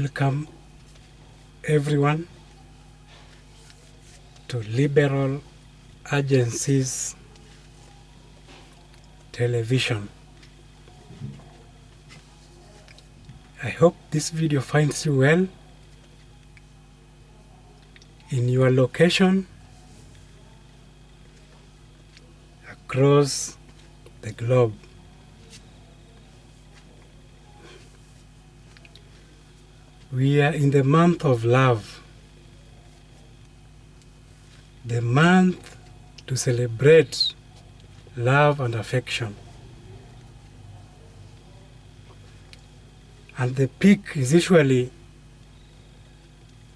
Welcome everyone to Liberal Agencies Television. I hope this video finds you well in your location across the globe. We are in the month of love, the month to celebrate love and affection. And the peak is usually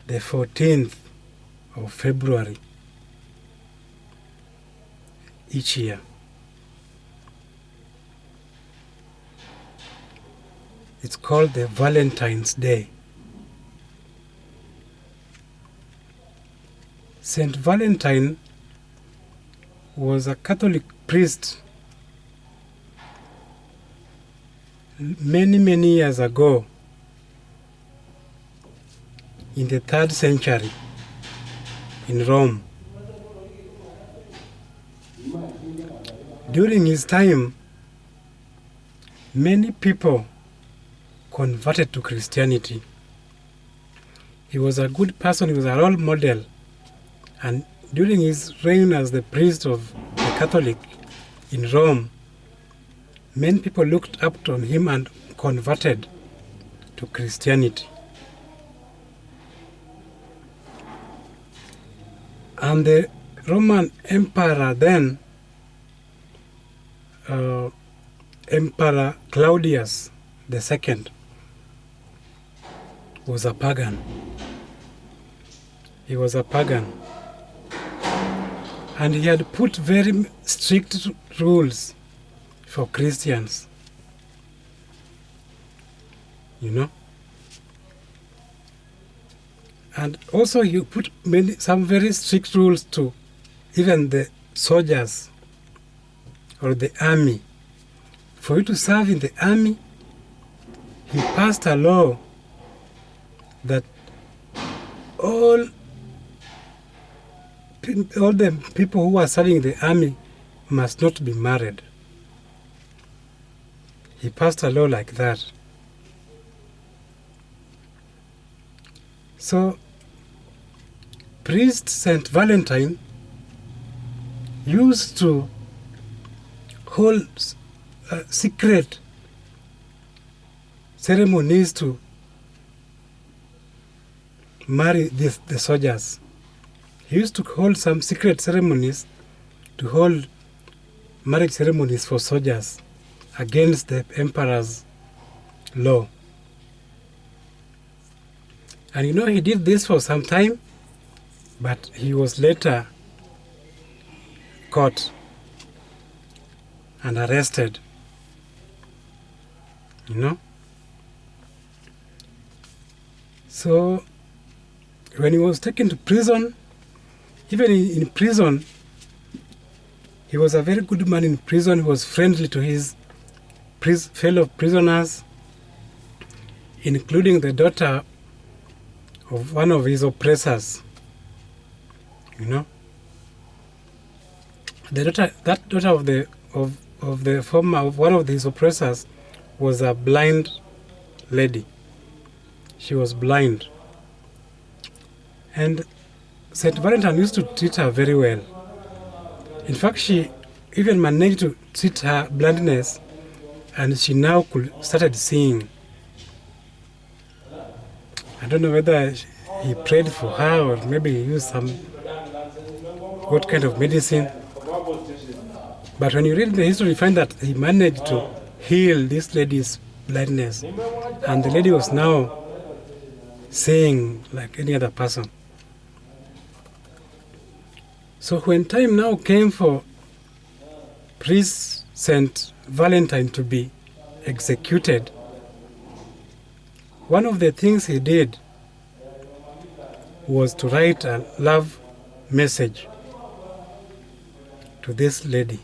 the 14th of February each year. It's called the Valentines Day. Saint Valentine was a Catholic priest many years ago in the 3rd century in Rome. During his time, many people converted to Christianity. He was a good person, he was a role model. And during his reign as the priest of the Catholic in Rome, many people looked up to him and converted to Christianity. And the Roman emperor then, Emperor Claudius II, was a pagan. He was a pagan. And he had put very strict rules for Christians, And also he put some very strict rules to even the soldiers or the army. For you to serve in the army, he passed a law that all the people who are serving the army must not be married. He passed a law like that. So, priest Saint Valentine used to hold secret ceremonies to marry the soldiers. He used to hold some secret ceremonies to hold marriage ceremonies for soldiers against the emperor's law. And he did this for some time, but he was later caught and arrested. So when he was taken to prison, even in prison, he was a very good man in prison. He was friendly to his fellow prisoners, including the daughter of one of his oppressors. That daughter of the former of one of his oppressors was a blind lady. She was blind, and Saint Valentine used to treat her very well. In fact, she even managed to treat her blindness, and she now started seeing. I don't know whether he prayed for her or maybe he used what kind of medicine. But when you read the history, you find that he managed to heal this lady's blindness, and the lady was now seeing like any other person. So when time now came for priest Saint Valentine to be executed, one of the things he did was to write a love message to this lady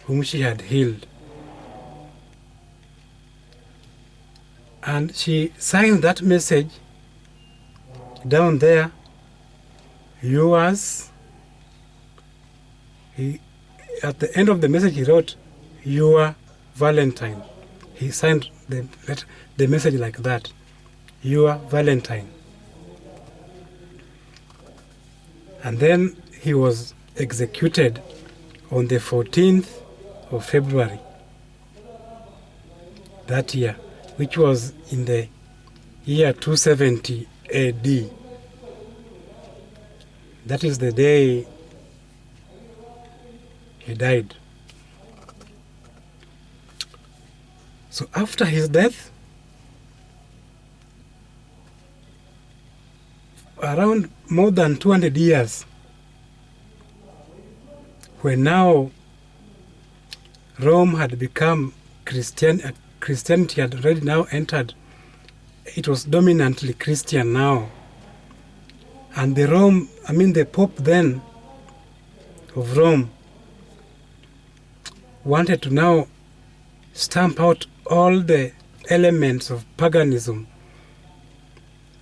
whom she had healed. And she signed that message down there, yours. At the end of the message he wrote, your Valentine. He signed the message like that, your Valentine. And then he was executed on the 14th of February that year, which was in the year 270 AD. That is the day he died. So after his death, around more than 200 years, when now Rome had become Christianity had already now entered, it was dominantly Christian now. And the Pope then of Rome wanted to now stamp out all the elements of paganism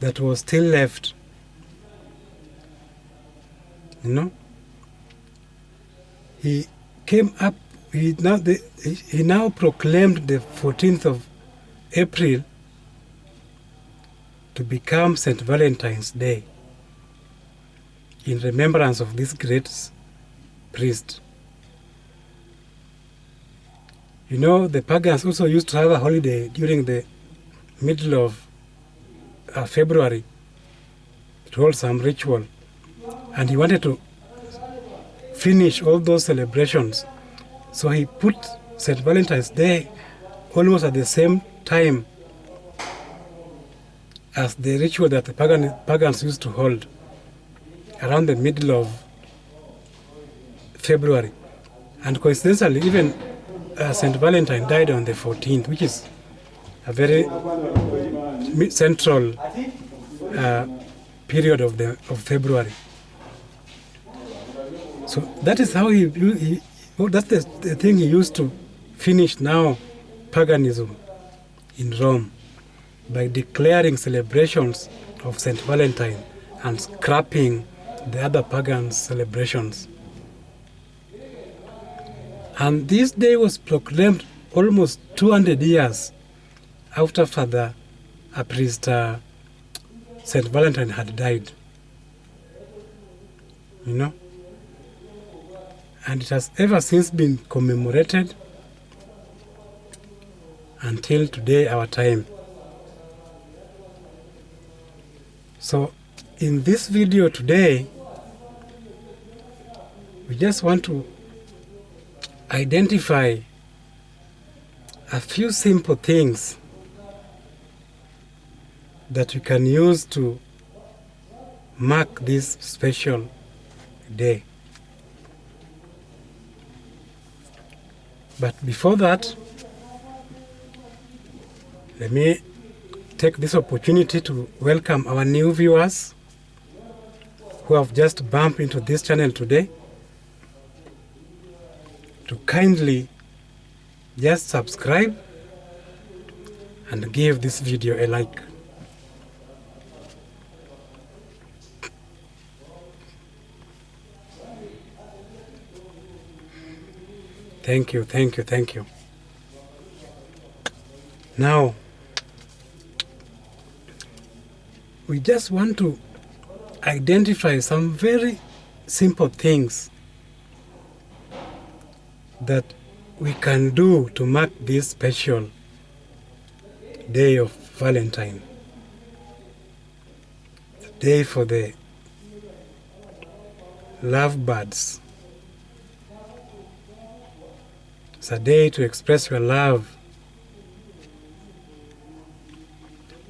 that was still left. He came up, he now proclaimed the 14th of April to become St. Valentine's Day in remembrance of this great priest. The pagans also used to have a holiday during the middle of February to hold some ritual. And he wanted to finish all those celebrations. So he put St. Valentine's Day almost at the same time as the ritual that the pagans used to hold, around the middle of February. And coincidentally, even St. Valentine died on the 14th, which is a very central period of February. So that is how that's the thing he used to finish now paganism in Rome, by declaring celebrations of St. Valentine and scrapping the other pagan celebrations. And this day was proclaimed almost 200 years after priest St. Valentine had died. And it has ever since been commemorated until today, our time. So in this video today, we just want to identify a few simple things that we can use to mark this special day. But before that, let me take this opportunity to welcome our new viewers who have just bumped into this channel today, to kindly just subscribe and give this video a like. Thank you, thank you, thank you. Now, we just want to identify some very simple things that we can do to mark this special day of Valentine, the day for the lovebirds. It's a day to express your love.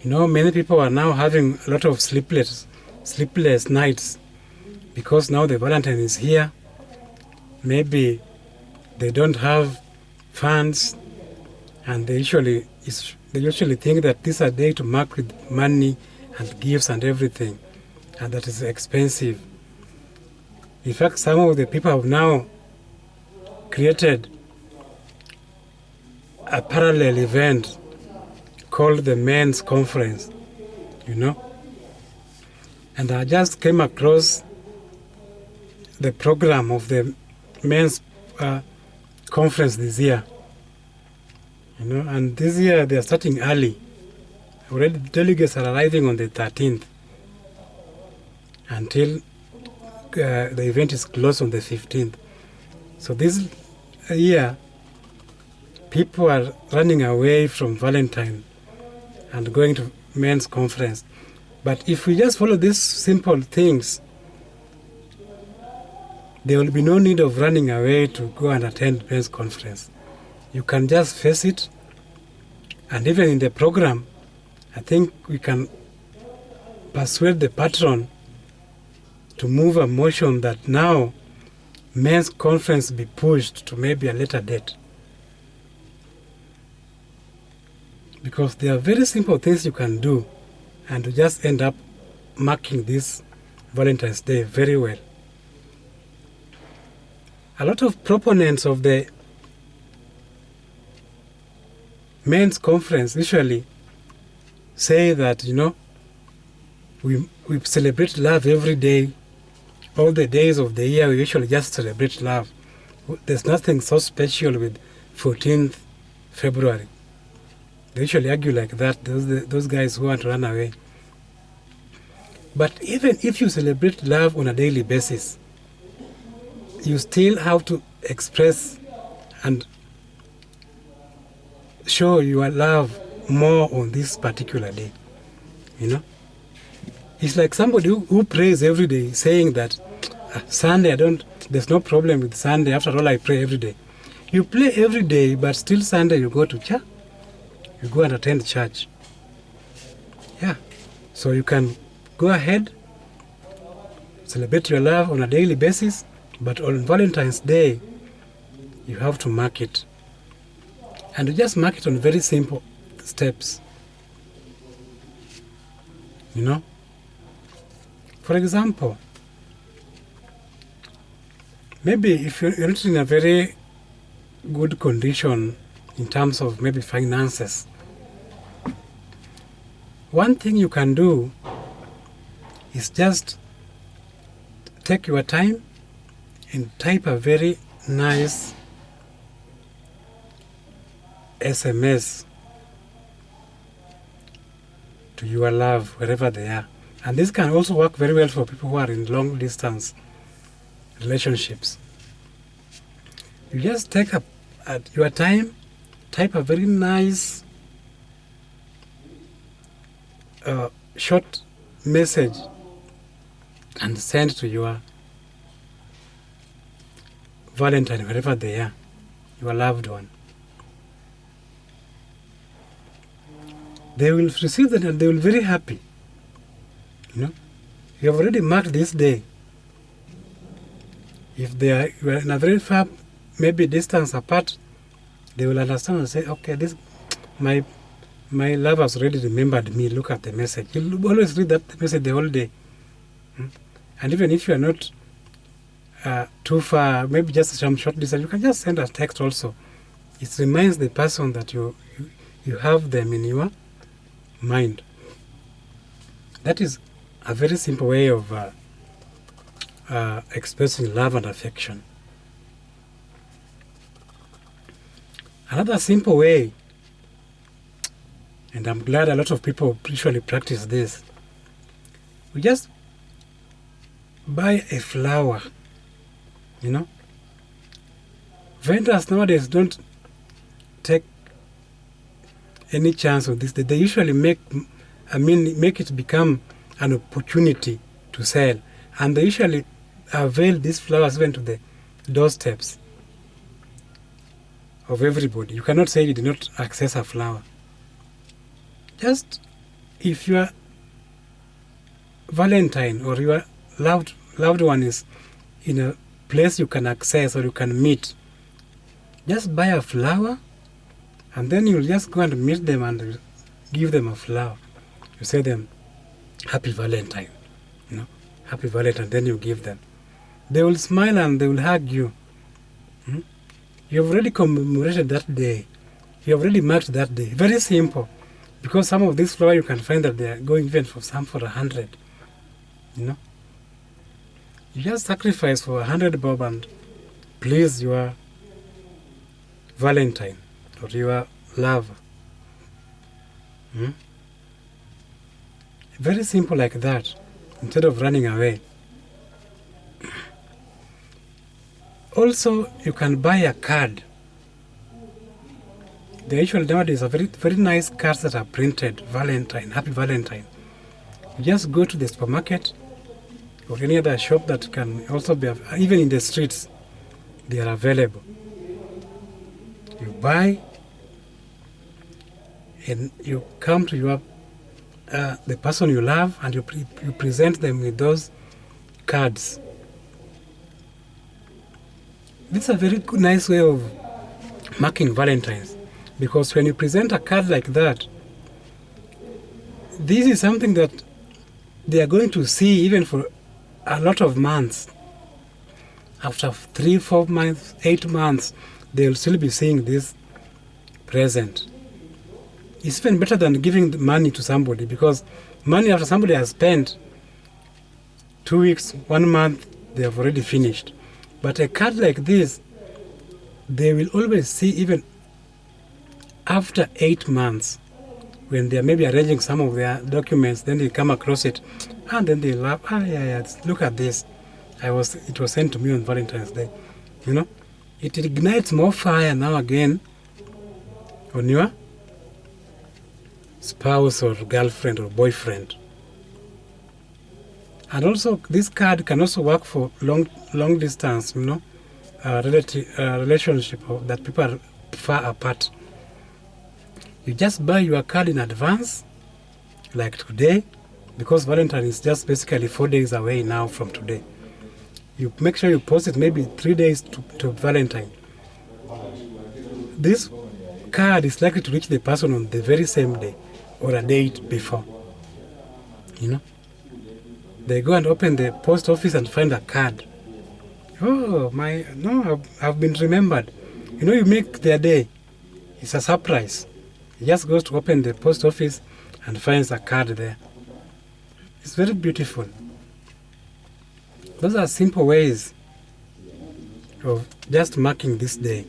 Many people are now having a lot of sleepless nights because now the Valentine is here. Maybe they don't have funds, and they usually think that this is a day to mark with money and gifts and everything, and that is expensive. In fact, some of the people have now created a parallel event called the Men's Conference, you know. And I just came across the program of the Men's Conference this year, you know, and this year they are starting early. Already delegates are arriving on the 13th until the event is closed on the 15th. So this year, people are running away from Valentine and going to men's conference. But if we just follow these simple things, there will be no need of running away to go and attend men's conference. You can just face it. And even in the program, I think we can persuade the patron to move a motion that now men's conference be pushed to maybe a later date. Because there are very simple things you can do and you just end up marking this Valentine's Day very well. A lot of proponents of the men's conference usually say that, you know, we celebrate love every day. All the days of the year, we usually just celebrate love. There's nothing so special with 14th February. They usually argue like that, those guys who want to run away. But even if you celebrate love on a daily basis, you still have to express and show your love more on this particular day, you know. It's like somebody who prays every day saying that Sunday, there's no problem with Sunday, after all I pray every day. You pray every day, but still Sunday you go to church, you go and attend church. Yeah, so you can go ahead, celebrate your love on a daily basis, but on Valentine's Day, you have to mark it. And you just mark it on very simple steps, you know. For example, maybe if you're not in a very good condition in terms of maybe finances, one thing you can do is just take your time and type a very nice SMS to your love, wherever they are. And this can also work very well for people who are in long distance relationships. You just take at your time, type a very nice short message and send to your Valentine, wherever they are, your loved one. They will receive that and they will be very happy. You know, you have already marked this day. If they are in a very far, maybe distance apart, they will understand and say, okay, this my love has already remembered me. Look at the message. You'll always read that message the whole day. And even if you are not too far, maybe just some short distance, you can just send a text also. It reminds the person that you have them in your mind. That is a very simple way of expressing love and affection. Another simple way, and I'm glad a lot of people usually practice this, we just buy a flower, you know. Vendors nowadays don't take any chance of this. They usually make it become an opportunity to sell. And they usually avail these flowers even to the doorsteps of everybody. You cannot say you did not access a flower. Just if your Valentine or your loved one is in a place you can access or you can meet, just buy a flower and then you'll just go and meet them and give them a flower. You say them, Happy Valentine, you know, Happy Valentine, then you give them. They will smile and they will hug you. You have already commemorated that day. You have already marked that day. Very simple. Because some of these flowers you can find that they are going even for some for 100. You know, you just sacrifice for 100 bob and please your Valentine or your lover. Very simple like that, instead of running away. Also, you can buy a card. The usual nowadays are very, very nice cards that are printed, Valentine, Happy Valentine. You just go to the supermarket or any other shop that can also be, even in the streets, they are available. You buy and you come to your the person you love and you present them with those cards. This is a very good, nice way of marking Valentine's, because when you present a card like that, this is something that they are going to see even for a lot of months. After 3, 4 months, 8 months, they will still be seeing this present. It's even better than giving the money to somebody, because money after somebody has spent 2 weeks, 1 month, they have already finished. But a card like this, they will always see even after 8 months, when they are maybe arranging some of their documents, then they come across it, and then they laugh, yeah, look at this. It was sent to me on Valentine's Day. You know, it ignites more fire now again on your spouse or girlfriend or boyfriend. And also, this card can also work for long distance, you know, relationship that people are far apart. You just buy your card in advance, like today, because Valentine is just basically 4 days away now from today. You make sure you post it maybe 3 days to Valentine. This card is likely to reach the person on the very same day or a day before. You know, they go and open the post office and find a card. Oh, I've been remembered. You know, you make their day. It's a surprise. He just goes to open the post office and finds a card there. It's very beautiful. Those are simple ways of just marking this day.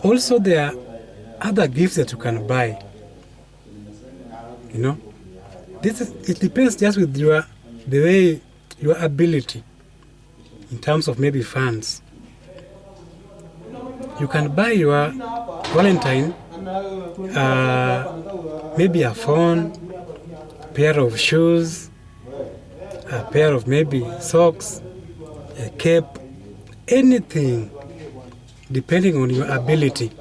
Also, there are other gifts that you can buy. You know, it depends just with your ability in terms of maybe funds. You can buy your Valentine maybe a phone, a pair of shoes, a pair of maybe socks, a cap, anything, depending on your ability.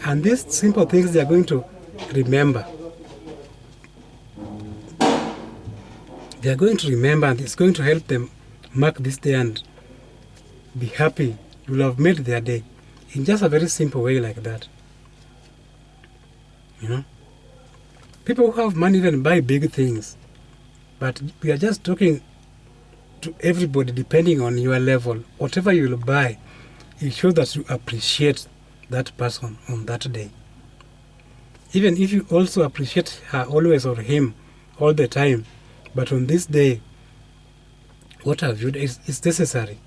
And these simple things they are going to remember. They are going to remember, and it's going to help them mark this day and be happy. You will have made their day in just a very simple way like that. You know, people who have money even buy big things, but we are just talking to everybody depending on your level. Whatever you will buy, it shows that you appreciate that person on that day. Even if you also appreciate her always or him all the time, but on this day, what have you done is necessary.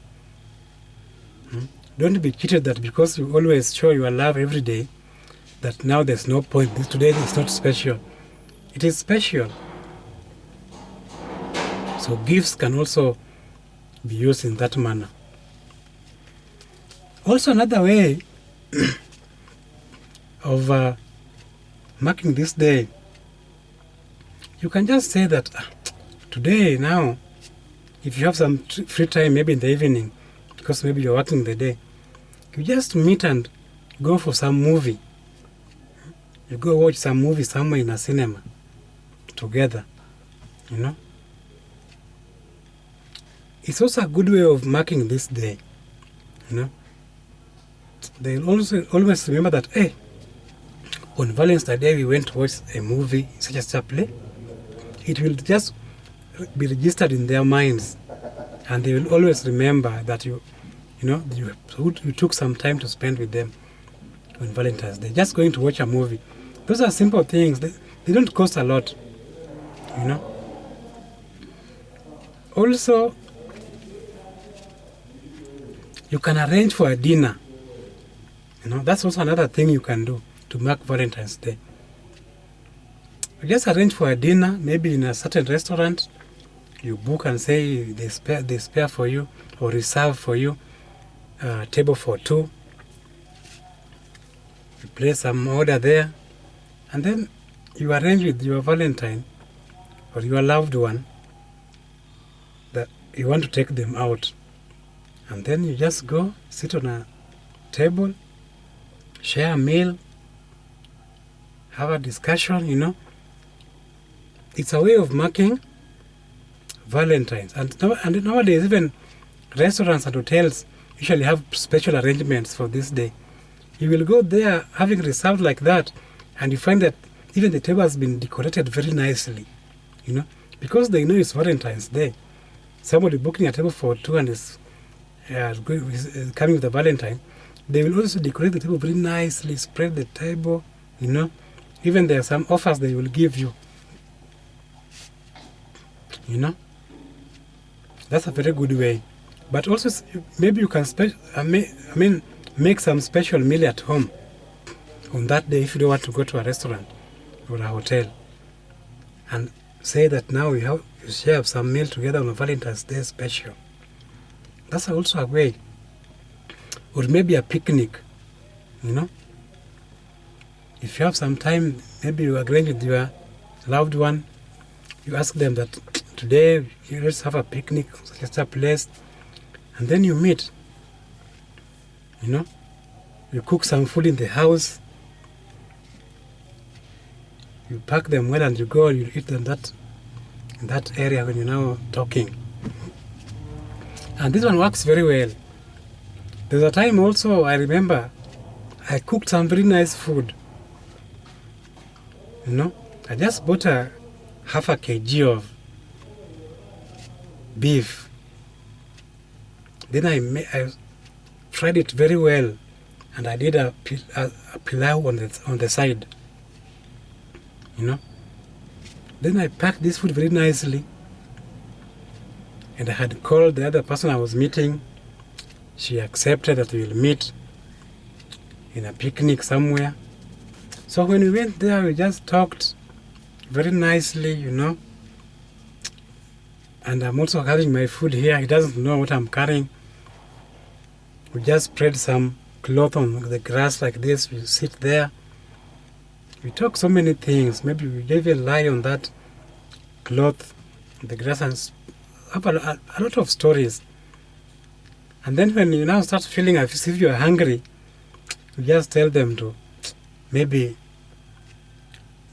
Don't be cheated that because you always show your love every day, that now there's no point. Today is not special. It is special. So gifts can also be used in that manner. Also, another way of marking this day, you can just say that today, now, if you have some free time, maybe in the evening, because maybe you're working the day, you just meet and go for some movie. You go watch some movie somewhere in a cinema together, you know. It's also a good way of marking this day, you know. They'll also always remember that, hey, on Valentine's Day we went to watch a movie, such as a play. It will just be registered in their minds, and they will always remember that you took some time to spend with them. on Valentine's Day. Just going to watch a movie. Those are simple things. They don't cost a lot, you know. Also, you can arrange for a dinner. You know, that's also another thing you can do to mark Valentine's Day. You just arrange for a dinner, maybe in a certain restaurant. You book and say they spare for you or reserve for you a table for two. You place some order there, and then you arrange with your Valentine or your loved one that you want to take them out. And then you just go sit on a table, share a meal, have a discussion, you know. It's a way of marking Valentine's. And nowadays, even restaurants and hotels usually have special arrangements for this day. You will go there having reserved like that, and you find that even the table has been decorated very nicely, you know, because they know it's Valentine's Day. Somebody booking a table for two and is coming with a Valentine. They will also decorate the table very nicely, spread the table, you know. Even there are some offers they will give you, you know. That's a very good way. But also, maybe you can make some special meal at home on that day if you don't want to go to a restaurant or a hotel. And say that now you share some meal together on a Valentine's Day special. That's also a way. Or maybe a picnic, you know. If you have some time, maybe you arrange with your loved one. You ask them that today, let's have a picnic, such a place, and then you meet, you know. You cook some food in the house, you pack them well, and you go and you eat them in that area when you're now talking. And this one works very well. There's a time also, I remember, I cooked some very nice food, you know. I just bought half a kg of beef. Then I fried it very well, and I did a pilau on the side, you know. Then I packed this food very nicely, and I had called the other person I was meeting. She accepted that we will meet in a picnic somewhere. So when we went there, we just talked very nicely, you know. And I'm also having my food here. He doesn't know what I'm carrying. We just spread some cloth on the grass like this. We sit there. We talk so many things. Maybe we even lie on that cloth, the grass, and have a lot of stories. And then when you now start feeling as if you're hungry, you just tell them to maybe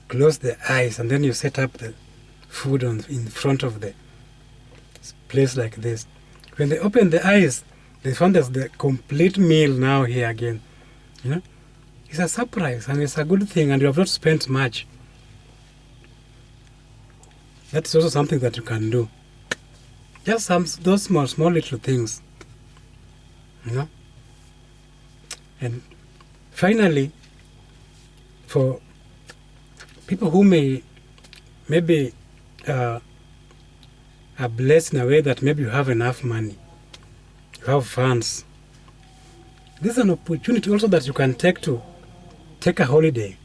close the eyes, and then you set up the food in front of the place like this. When they open the eyes, they find there's the complete meal now here again. You know, it's a surprise and it's a good thing, and you have not spent much. That's also something that you can do. Just those small little things, you know. And finally, for people who maybe are blessed in a way that maybe you have enough money, you have funds, this is an opportunity also that you can take a holiday,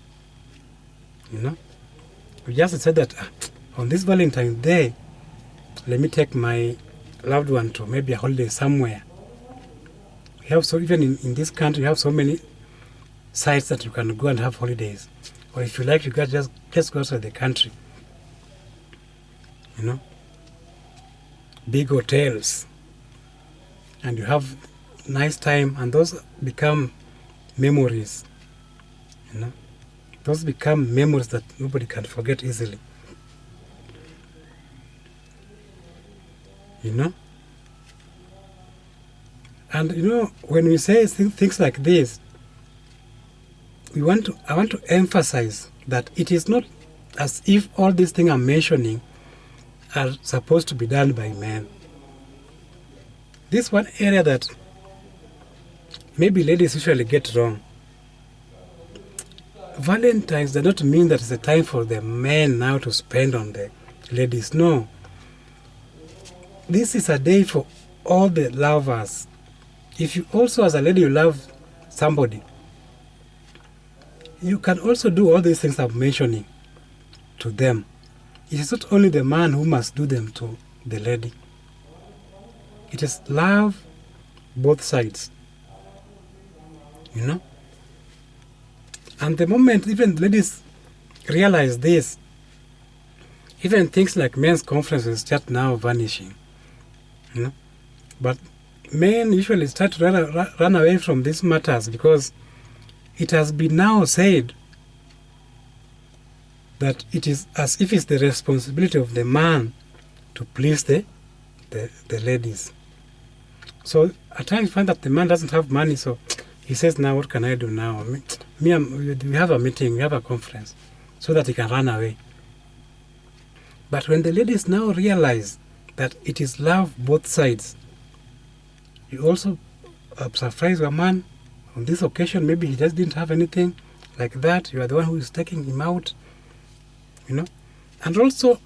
you know. You just said that on this Valentine's Day, let me take my loved one to maybe a holiday somewhere. We have even in this country, you have so many sites that you can go and have holidays. Or if you like, you can just go outside the country. You know, big hotels, and you have nice time, and those become memories. You know, those become memories that nobody can forget easily. You know, and you know, when we say things like this, I want to emphasize that it is not as if all these things I'm mentioning are supposed to be done by men. This one area that maybe ladies usually get wrong Valentines does not mean that it's a time for the men now to spend on the ladies. No. This is a day for all the lovers. If you also, as a lady, you love somebody, you can also do all these things I'm mentioning to them. It is not only the man who must do them to the lady. It is love both sides. You know? And the moment even ladies realize this, even things like men's conferences start now vanishing. You know? But men usually start to run away from these matters because it has been now said that it is as if it's the responsibility of the man to please the ladies. So at times you find that the man doesn't have money, so he says, now what can I do now? We have a meeting, we have a conference, so that he can run away. But when the ladies now realize that it is love both sides, you also surprise your man on this occasion. Maybe he just didn't have anything like that. You are the one who is taking him out, you know. And also,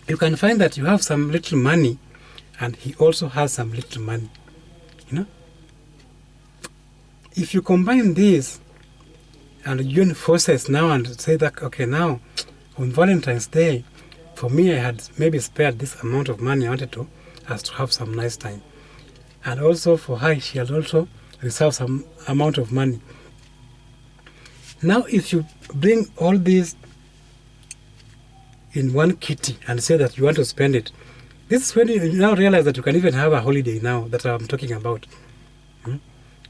you can find that you have some little money and he also has some little money, you know. If you combine this and join forces now and say that, okay, now on Valentine's Day, for me, I had maybe spared this amount of money I wanted to, as to have some nice time. And also for her, she had also reserved some amount of money. Now, if you bring all these in one kitty and say that you want to spend it, this is when you now realize that you can even have a holiday now that I'm talking about.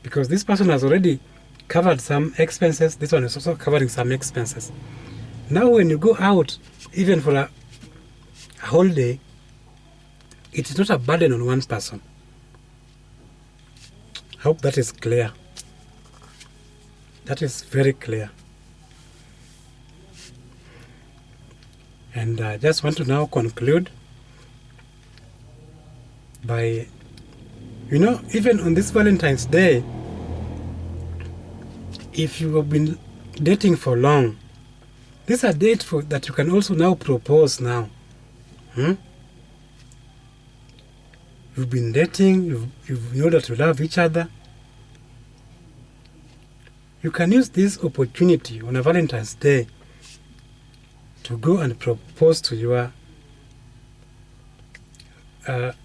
Because this person has already covered some expenses. This one is also covering some expenses. Now, when you go out, even for a holiday, it is not a burden on one person. I hope that is clear. That is very clear. And I just want to now conclude by, you know, even on this Valentine's Day, if you have been dating for long, this is a date for that you can also now propose now. You've been dating, you know that you love each other. You can use this opportunity on a Valentine's Day to go and propose to your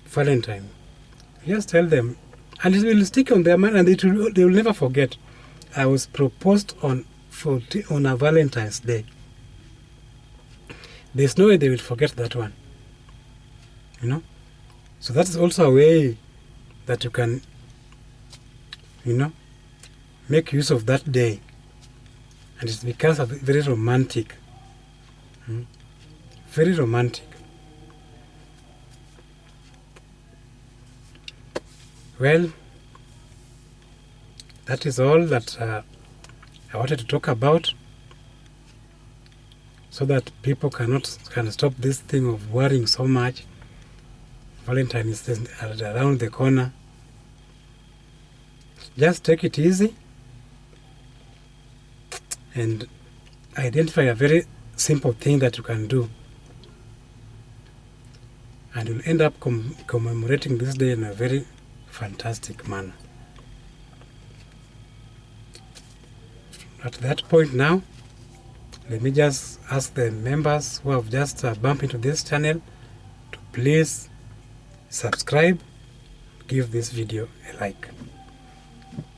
Valentine. Just tell them, and it will stick on their mind, and they will never forget. I was proposed on a Valentine's Day. There's no way they will forget that one. You know? So that is also a way that you can, you know, make use of that day. And it becomes a very romantic. Very romantic. Well, that is all that I wanted to talk about, so that people can stop this thing of worrying so much. Valentine is around the corner. Just take it easy and identify a very simple thing that you can do, and you'll end up commemorating this day in a very fantastic manner. At that point now, let me just ask the members who have just bumped into this channel to please subscribe, give this video a like.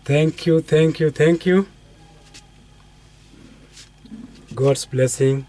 Thank you, thank you, thank you. God's blessing